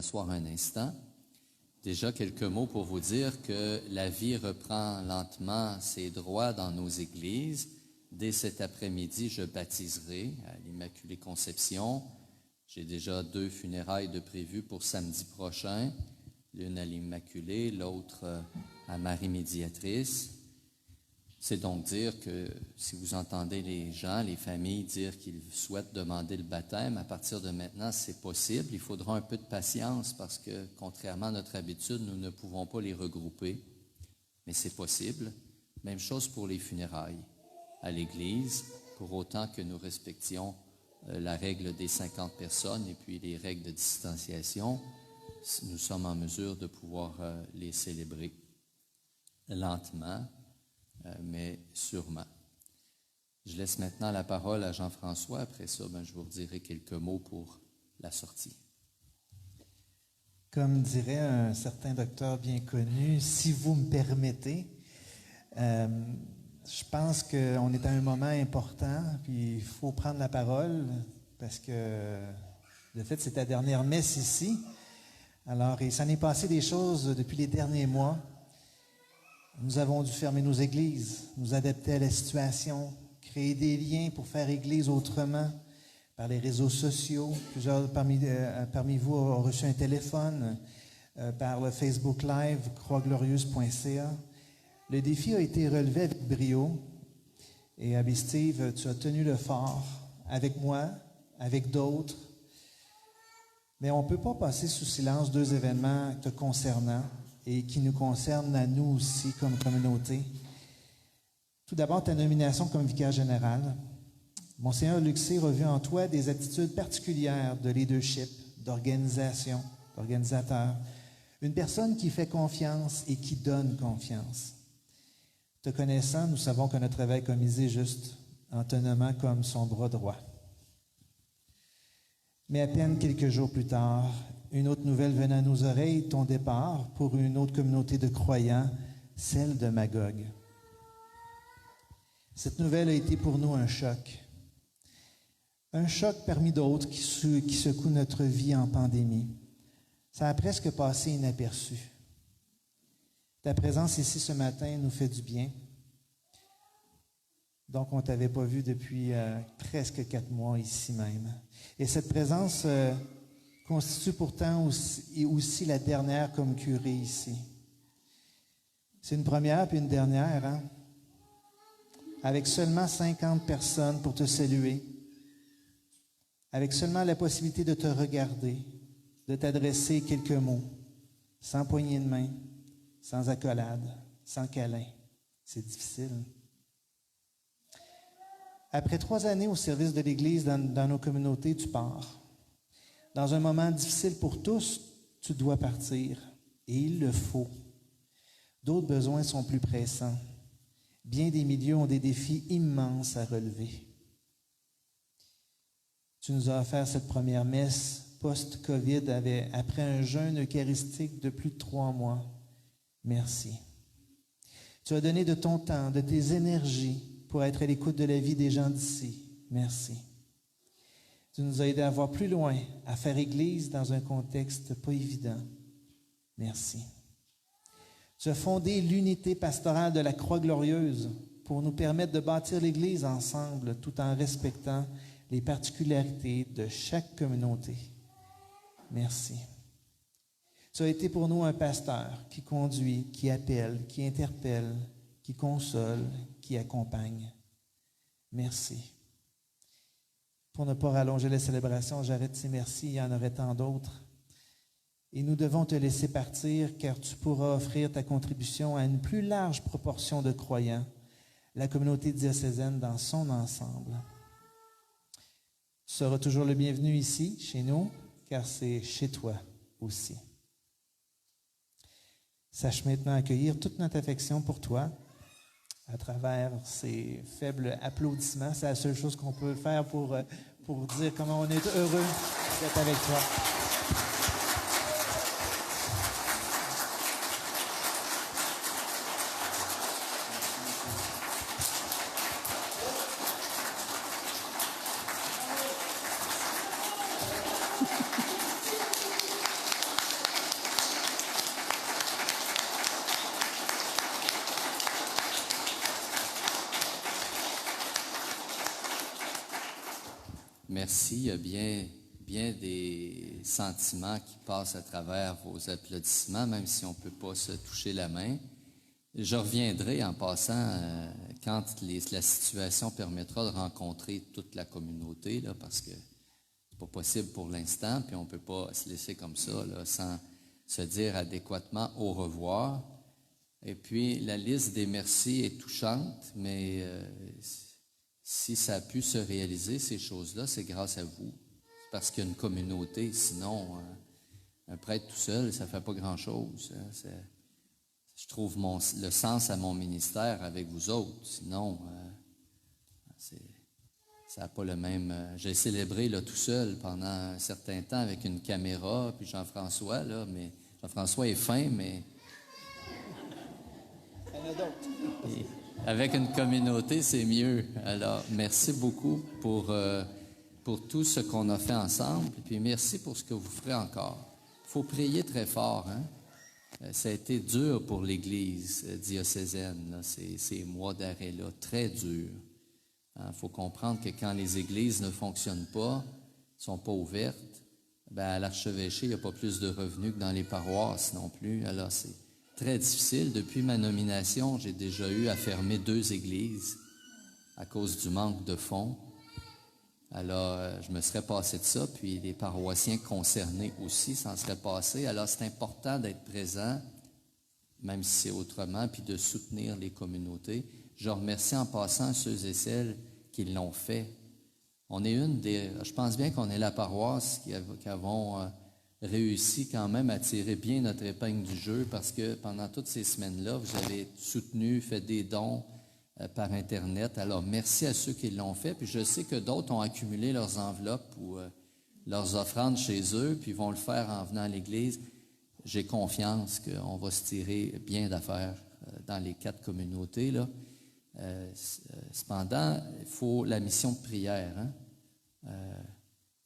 Asseoir un instant. Déjà quelques mots pour vous dire que la vie reprend lentement ses droits dans nos églises. Dès cet après-midi, je baptiserai à l'Immaculée Conception. J'ai déjà 2 funérailles de prévues pour samedi prochain, l'une à l'Immaculée, l'autre à Marie Médiatrice. C'est donc dire que si vous entendez les gens, les familles dire qu'ils souhaitent demander le baptême, à partir de maintenant, c'est possible. Il faudra un peu de patience parce que, contrairement à notre habitude, nous ne pouvons pas les regrouper, mais c'est possible. Même chose pour les funérailles à l'Église, pour autant que nous respections la règle des 50 personnes et puis les règles de distanciation, nous sommes en mesure de pouvoir les célébrer lentement, mais sûrement. Je laisse maintenant la parole à Jean-François. Après ça, je vous redirai quelques mots pour la sortie. Comme dirait un certain docteur bien connu, si vous me permettez, je pense qu'on est à un moment important, puis il faut prendre la parole, parce que, de fait, c'est ta dernière messe ici. Alors, il s'en est passé des choses depuis les derniers mois. Nous avons dû fermer nos églises, nous adapter à la situation, créer des liens pour faire église autrement par les réseaux sociaux. Plusieurs parmi vous ont reçu un téléphone par le Facebook Live, croixglorieuse.ca. Le défi a été relevé avec brio. Et Abbé Steve, tu as tenu le fort avec moi, avec d'autres. Mais on ne peut pas passer sous silence 2 événements te concernant et qui nous concernent à nous aussi comme communauté. Tout d'abord, ta nomination comme vicaire général. Monseigneur Luc Cyr a vu en toi des attitudes particulières de leadership, d'organisation, d'organisateur. Une personne qui fait confiance et qui donne confiance. Te connaissant, nous savons que notre travail commisé juste en te nommant comme son bras droit. Mais à peine quelques jours plus tard, une autre nouvelle venait à nos oreilles, ton départ pour une autre communauté de croyants, celle de Magog. Cette nouvelle a été pour nous un choc. Un choc parmi d'autres qui secoue notre vie en pandémie. Ça a presque passé inaperçu. Ta présence ici ce matin nous fait du bien. Donc, on ne t'avait pas vu depuis presque 4 mois ici même. Et cette présence constitue pourtant aussi la dernière comme curé ici. C'est une première puis une dernière, hein? Avec seulement 50 personnes pour te saluer, avec seulement la possibilité de te regarder, de t'adresser quelques mots, sans poignée de main, sans accolade, sans câlin. C'est difficile. Après 3 années au service de l'Église dans nos communautés, tu pars. Dans un moment difficile pour tous, tu dois partir. Et il le faut. D'autres besoins sont plus pressants. Bien des milieux ont des défis immenses à relever. Tu nous as offert cette première messe post-Covid après un jeûne eucharistique de plus de 3 mois. Merci. Tu as donné de ton temps, de tes énergies pour être à l'écoute de la vie des gens d'ici. Merci. Tu nous as aidés à voir plus loin, à faire Église dans un contexte pas évident. Merci. Tu as fondé l'unité pastorale de la Croix-Glorieuse pour nous permettre de bâtir l'Église ensemble tout en respectant les particularités de chaque communauté. Merci. Tu as été pour nous un pasteur qui conduit, qui appelle, qui interpelle, qui console, qui accompagne. Merci. Pour ne pas rallonger la célébration, j'arrête ces merci, il y en aurait tant d'autres. Et nous devons te laisser partir car tu pourras offrir ta contribution à une plus large proportion de croyants, la communauté diocésaine dans son ensemble. Tu seras toujours le bienvenu ici, chez nous, car c'est chez toi aussi. Sache maintenant accueillir toute notre affection pour toi à travers ces faibles applaudissements. C'est la seule chose qu'on peut faire pour dire comment on est heureux d'être avec toi. merci. Il y a bien des sentiments qui passent à travers vos applaudissements, même si on ne peut pas se toucher la main. Je reviendrai en passant quand la situation permettra de rencontrer toute la communauté, là, parce que c'est pas possible pour l'instant, puis on ne peut pas se laisser comme ça là, sans se dire adéquatement au revoir. Et puis, la liste des merci est touchante, mais si ça a pu se réaliser, ces choses-là, c'est grâce à vous. C'est parce qu'il y a une communauté. Sinon, un prêtre tout seul, ça ne fait pas grand-chose. Hein. Je trouve le sens à mon ministère avec vous autres. Sinon, ça n'a pas le même... j'ai célébré là, tout seul pendant un certain temps avec une caméra, puis Jean-François, là, mais Jean-François est fin, mais... Et avec une communauté, c'est mieux. Alors, merci beaucoup pour tout ce qu'on a fait ensemble, et puis merci pour ce que vous ferez encore. Il faut prier très fort, hein? Ça a été dur pour l'Église diocésaine, là, ces mois d'arrêt-là, très dur. Il faut comprendre que quand les églises ne fonctionnent pas, ne sont pas ouvertes, ben à l'archevêché, il n'y a pas plus de revenus que dans les paroisses non plus. Alors, c'est très difficile. Depuis ma nomination, j'ai déjà eu à fermer 2 églises à cause du manque de fonds. Alors, je me serais passé de ça, puis les paroissiens concernés aussi s'en seraient passés. Alors, c'est important d'être présent, même si c'est autrement, puis de soutenir les communautés. Je remercie en passant ceux et celles qui l'ont fait. On est je pense bien qu'on est la paroisse qui avons réussi quand même à tirer bien notre épingle du jeu, parce que pendant toutes ces semaines-là, vous avez soutenu, fait des dons par Internet. Alors, merci à ceux qui l'ont fait. Puis je sais que d'autres ont accumulé leurs enveloppes ou leurs offrandes chez eux, puis vont le faire en venant à l'Église. J'ai confiance qu'on va se tirer bien d'affaires dans les 4 communautés, là. Cependant, il faut la mission de prière. Hein?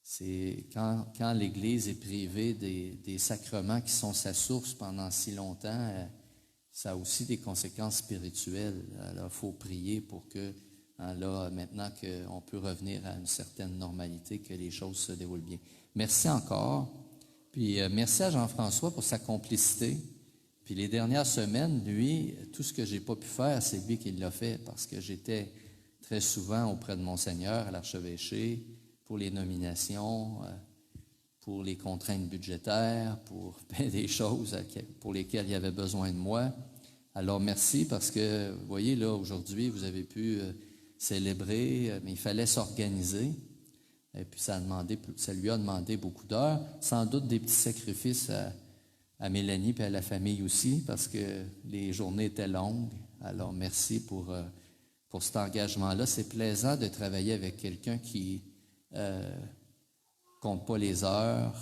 C'est quand l'Église est privée des sacrements qui sont sa source pendant si longtemps, ça a aussi des conséquences spirituelles. Alors, il faut prier pour que, là, maintenant qu'on peut revenir à une certaine normalité, que les choses se déroulent bien. Merci encore. Puis, merci à Jean-François pour sa complicité. Puis, les dernières semaines, lui, tout ce que j'ai pas pu faire, c'est lui qui l'a fait, parce que j'étais très souvent auprès de Monseigneur à l'archevêché pour les nominations, pour les contraintes budgétaires, pour bien des choses pour lesquelles il y avait besoin de moi. Alors, merci, parce que, vous voyez, là, aujourd'hui, vous avez pu célébrer, mais il fallait s'organiser. Et puis, ça lui a demandé beaucoup d'heures, sans doute des petits sacrifices à Mélanie et à la famille aussi, parce que les journées étaient longues. Alors, merci pour cet engagement-là. C'est plaisant de travailler avec quelqu'un qui compte pas les heures,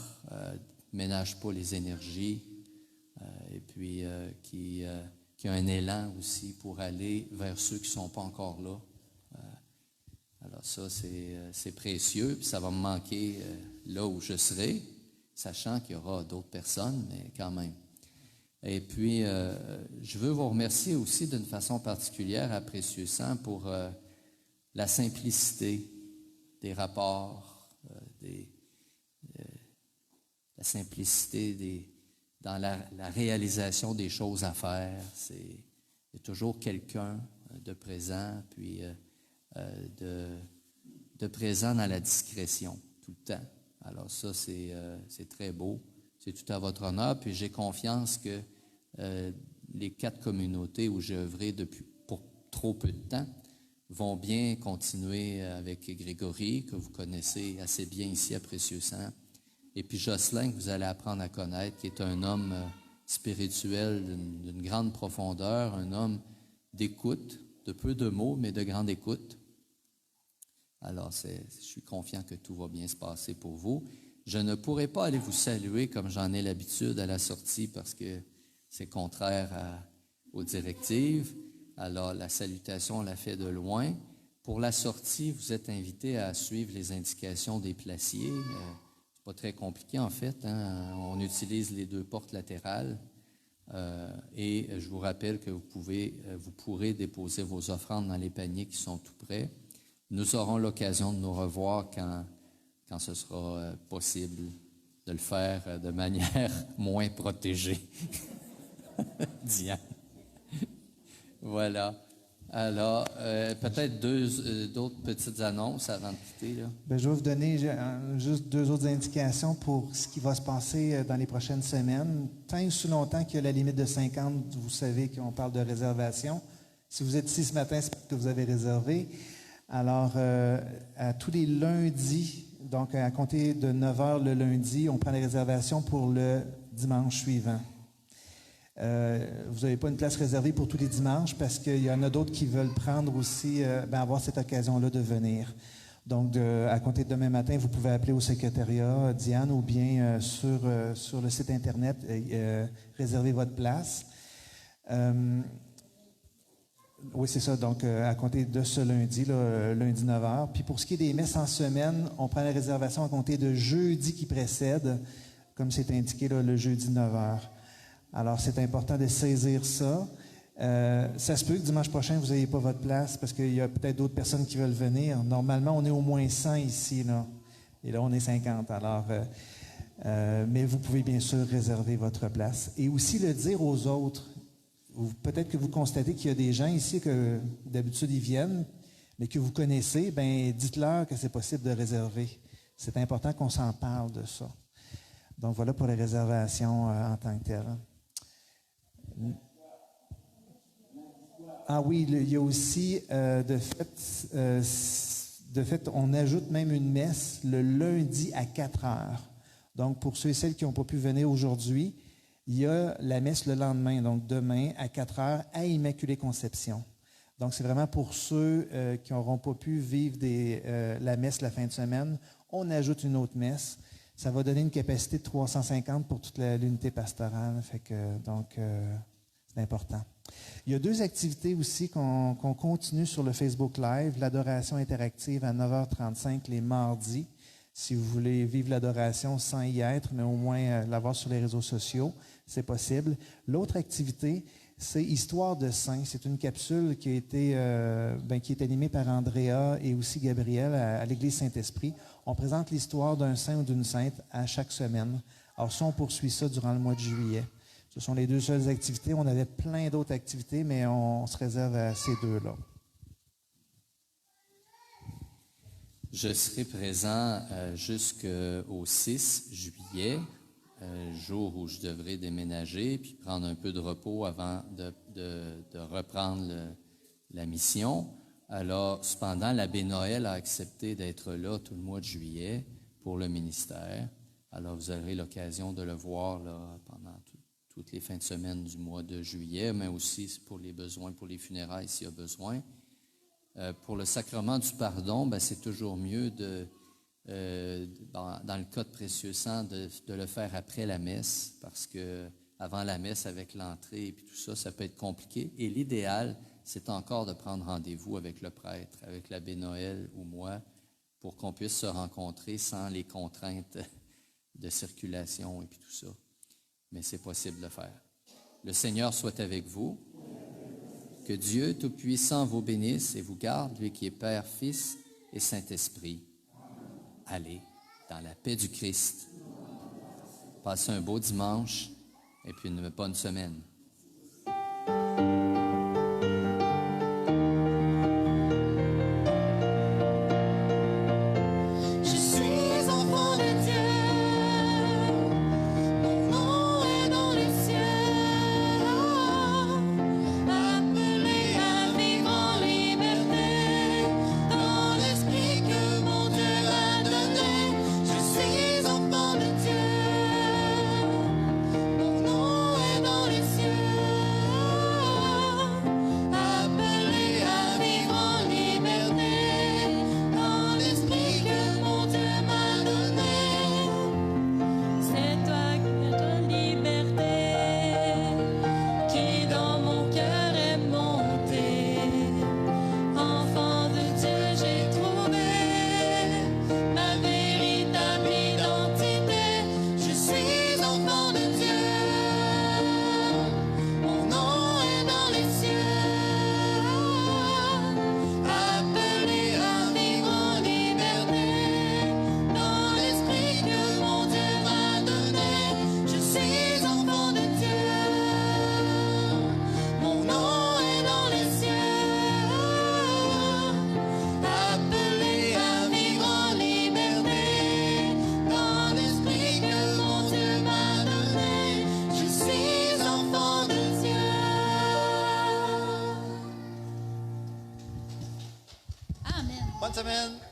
ménage pas les énergies, et puis qui a un élan aussi pour aller vers ceux qui sont pas encore là. Alors ça, c'est précieux, puis ça va me manquer là où je serai, sachant qu'il y aura d'autres personnes, mais quand même. Et puis, je veux vous remercier aussi d'une façon particulière à Précieux Sang pour la simplicité des rapports, la simplicité dans la réalisation des choses à faire. Il y a toujours quelqu'un de présent, puis de présent dans la discrétion, tout le temps. Alors ça, c'est très beau. C'est tout à votre honneur, puis j'ai confiance que les 4 communautés où j'ai œuvré pour trop peu de temps vont bien continuer avec Grégory, que vous connaissez assez bien ici à Précieux Sang, et puis Jocelyn, que vous allez apprendre à connaître, qui est un homme spirituel d'une grande profondeur, un homme d'écoute, de peu de mots, mais de grande écoute. Alors, je suis confiant que tout va bien se passer pour vous. Je ne pourrai pas aller vous saluer comme j'en ai l'habitude à la sortie parce que c'est contraire aux directives. Alors, la salutation, on la fait de loin. Pour la sortie, vous êtes invités à suivre les indications des placiers. C'est pas très compliqué, en fait. Hein? On utilise les 2 portes latérales. Et je vous rappelle que vous pourrez déposer vos offrandes dans les paniers qui sont tout près. Nous aurons l'occasion de nous revoir quand quand ce sera possible de le faire de manière moins protégée. Diane. Voilà. Alors, peut-être d'autres petites annonces avant de quitter, là. Ben, je vais vous donner juste 2 autres indications pour ce qui va se passer dans les prochaines semaines. Tant et aussi longtemps qu'il y a la limite de 50, vous savez qu'on parle de réservation. Si vous êtes ici ce matin, c'est parce que vous avez réservé. Alors, à tous les lundis, donc à compter de 9 h le lundi, on prend les réservations pour le dimanche suivant. Vous n'avez pas une place réservée pour tous les dimanches parce qu'il y en a d'autres qui veulent prendre aussi, avoir cette occasion-là de venir. Donc, à compter de demain matin, vous pouvez appeler au secrétariat, Diane, ou bien sur le site Internet, réserver votre place. Oui, c'est ça. Donc, à compter de ce lundi, là, lundi 9 h. Puis pour ce qui est des messes en semaine, on prend la réservation à compter de jeudi qui précède, comme c'est indiqué là, le jeudi 9 h. Alors, c'est important de saisir ça. Ça se peut que dimanche prochain, vous n'ayez pas votre place parce qu'il y a peut-être d'autres personnes qui veulent venir. Normalement, on est au moins 100 ici, là. Et là, on est 50. Alors, mais vous pouvez bien sûr réserver votre place. Et aussi le dire aux autres. Peut-être que vous constatez qu'il y a des gens ici que d'habitude ils viennent, mais que vous connaissez, bien, dites-leur que c'est possible de réserver. C'est important qu'on s'en parle de ça. Donc, voilà pour les réservations en tant que telles. Ah oui, il y a aussi, de fait, on ajoute même une messe le lundi à 4 h. Donc, pour ceux et celles qui n'ont pas pu venir aujourd'hui, il y a la messe le lendemain, donc demain à 4 h à Immaculée Conception. Donc, c'est vraiment pour ceux qui n'auront pas pu vivre la messe la fin de semaine. On ajoute une autre messe. Ça va donner une capacité de 350 pour toute l'unité pastorale. Donc, c'est important. Il y a 2 activités aussi qu'on continue sur le Facebook Live. L'adoration interactive à 9h35 les mardis. Si vous voulez vivre l'adoration sans y être, mais au moins l'avoir sur les réseaux sociaux, c'est possible. L'autre activité, c'est Histoire de Saints. C'est une capsule qui est animée par Andrea et aussi Gabriel à l'Église Saint-Esprit. On présente l'histoire d'un saint ou d'une sainte à chaque semaine. Alors ça, on poursuit ça durant le mois de juillet. Ce sont les 2 seules activités. On avait plein d'autres activités, mais on se réserve à ces 2-là. Je serai présent jusqu'au 6 juillet, jour où je devrais déménager puis prendre un peu de repos avant de reprendre la mission. Alors, cependant, l'abbé Noël a accepté d'être là tout le mois de juillet pour le ministère. Alors, vous aurez l'occasion de le voir là, pendant toutes les fins de semaine du mois de juillet, mais aussi pour les besoins, pour les funérailles s'il y a besoin. Pour le sacrement du pardon, c'est toujours mieux dans le cas de Précieux Sang, de le faire après la messe, parce que avant la messe, avec l'entrée et puis tout ça, ça peut être compliqué. Et l'idéal, c'est encore de prendre rendez-vous avec le prêtre, avec l'abbé Noël ou moi, pour qu'on puisse se rencontrer sans les contraintes de circulation et puis tout ça. Mais c'est possible de le faire. Le Seigneur soit avec vous. Que Dieu Tout-Puissant vous bénisse et vous garde, lui qui est Père, Fils et Saint-Esprit. Allez dans la paix du Christ. Passez un beau dimanche et puis une bonne semaine. Dans les cieux. Bonne semaine.